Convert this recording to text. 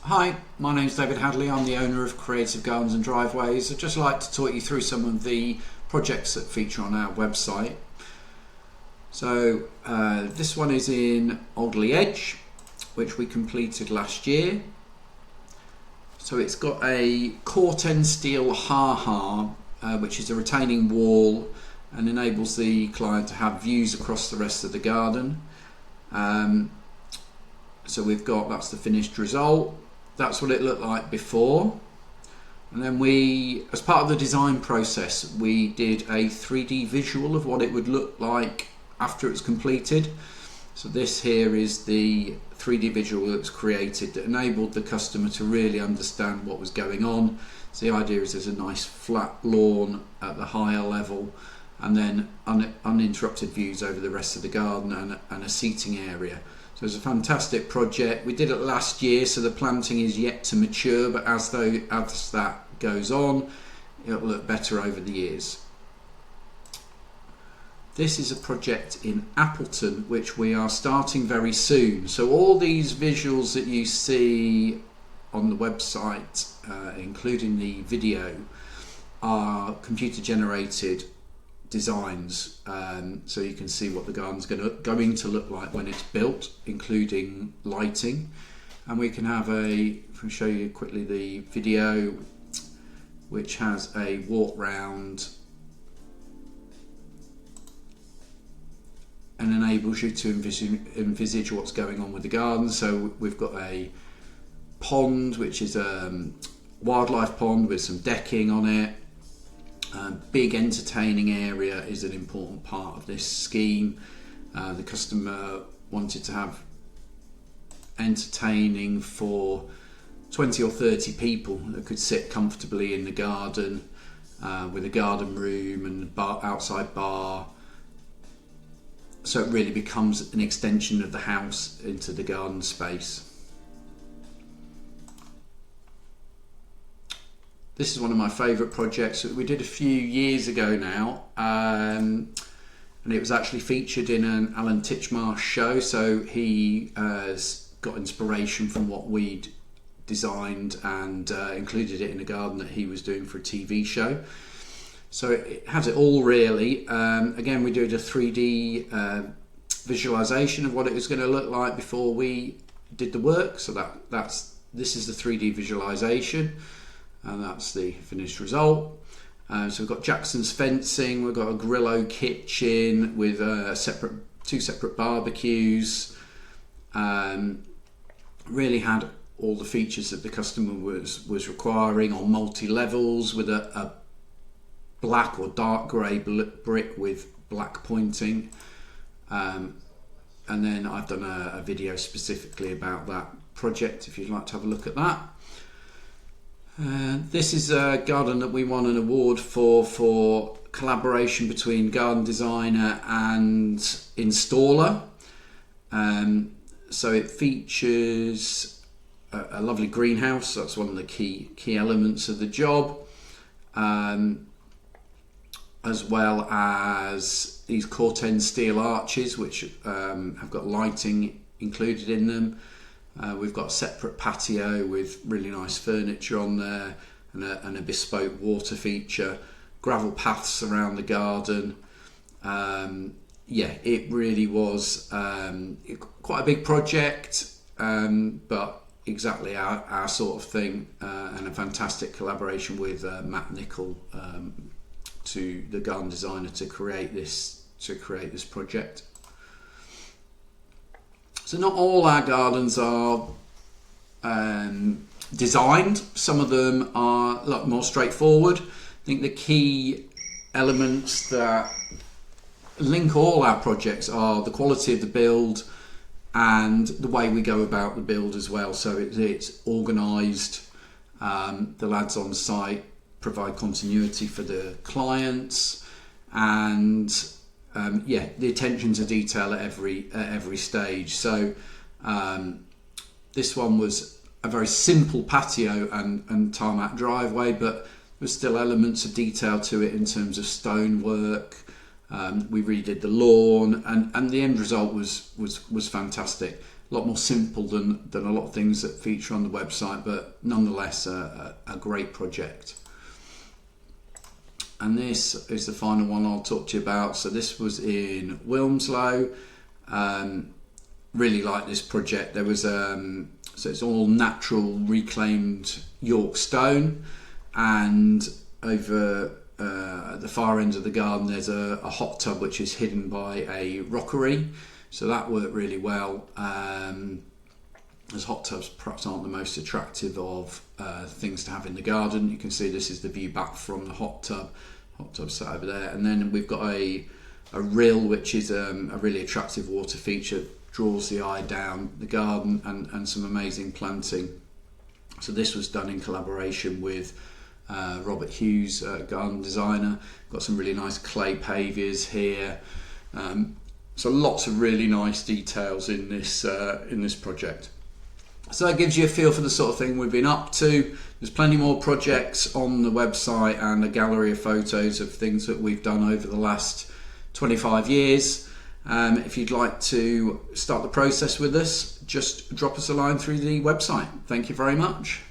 Hi, my name's David Hadley. I'm the owner of Creative Gardens and Driveways. I'd just like to talk you through some of the projects that feature on our website. So this one is in Alderley Edge, which we completed last year. So it's got a corten steel ha-ha, which is a retaining wall and enables the client to have views across the rest of the garden. So that's the finished result. That's what it looked like before. And then as part of the design process, we did a 3D visual of what it would look like after it's completed. So this here is the 3D visual that's created that enabled the customer to really understand what was going on. So the idea is there's a nice flat lawn at the higher level, and then uninterrupted views over the rest of the garden and a seating area. So it's a fantastic project. We did it last year, so the planting is yet to mature, but as that goes on, it'll look better over the years. This is a project in Appleton, which we are starting very soon. So all these visuals that you see on the website, including the video, are computer generated designs, so you can see what the garden's going to look like when it's built, including lighting. And we can have if I show you quickly the video, which has a walk round and enables you to envisage what's going on with the garden. So we've got a pond, which is a wildlife pond with some decking on it. Big entertaining area is an important part of this scheme. The customer wanted to have entertaining for 20 or 30 people that could sit comfortably in the garden, with a garden room and outside bar. So it really becomes an extension of the house into the garden space. This is one of my favourite projects that we did a few years ago now, and it was actually featured in an Alan Titchmarsh show. So he got inspiration from what we'd designed and included it in a garden that he was doing for a TV show. So it has it all really. Again, we did a 3D visualization of what it was going to look like before we did the work. So this is the 3D visualization. And that's the finished result. So we've got Jackson's fencing, we've got a Grillo kitchen with two separate barbecues. Really had all the features that the customer was requiring on multi-levels, with a black or dark grey brick with black pointing. And then I've done a video specifically about that project if you'd like to have a look at that. This is a garden that we won an award for collaboration between garden designer and installer. So it features a lovely greenhouse. That's one of the key elements of the job, as well as these corten steel arches, which have got lighting included in them. We've got a separate patio with really nice furniture on there, and a bespoke water feature, gravel paths around the garden. It really was quite a big project, but exactly our sort of thing, and a fantastic collaboration with Matt Nicol, to the garden designer, to create this project. So not all our gardens are designed. Some of them are a lot more straightforward. I think the key elements that link all our projects are the quality of the build and the way we go about the build as well. So it's organised. The lads on site provide continuity for the clients, and the attention to detail at every stage. So this one was a very simple patio and tarmac driveway, but there's still elements of detail to it in terms of stonework. We redid the lawn, and the end result was fantastic. lot more simple than a lot of things that feature on the website, but nonetheless a great project. And this is the final one I'll talk to you about. So this was in Wilmslow. Really like this project. There was so it's all natural reclaimed York stone, and over at the far end of the garden there's a hot tub which is hidden by a rockery, so that worked really well, as hot tubs perhaps aren't the most attractive of things to have in the garden. You can see this is the view back from the hot tub sat over there, and then we've got a rill which is a really attractive water feature, draws the eye down the garden, and some amazing planting. So this was done in collaboration with Robert Hughes, garden designer. Got some really nice clay pavers here. So lots of really nice details in this project. So that gives you a feel for the sort of thing we've been up to. There's plenty more projects on the website and a gallery of photos of things that we've done over the last 25 years. If you'd like to start the process with us, just drop us a line through the website. Thank you very much.